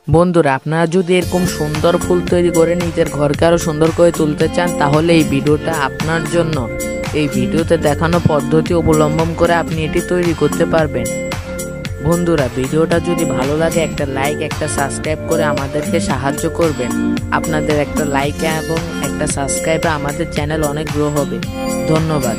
বন্ধুরা, আপনারা যদি এরকম সুন্দর ফুল তৈরি করে নিজের ঘরকে আরো সুন্দর করে তুলতে চান, তাহলে এই ভিডিওটা আপনার জন্য। এই ভিডিওতে দেখানো পদ্ধতি অবলম্বন করে আপনি এটি তৈরি করতে পারবেন। বন্ধুরা, ভিডিওটা যদি ভালো লাগে একটা লাইক, একটা সাবস্ক্রাইব করে আমাদেরকে সাহায্য করবেন। আপনাদের একটা লাইক এবং একটা সাবস্ক্রাইবে আমাদের চ্যানেল অনেক গ্রো হবে। ধন্যবাদ।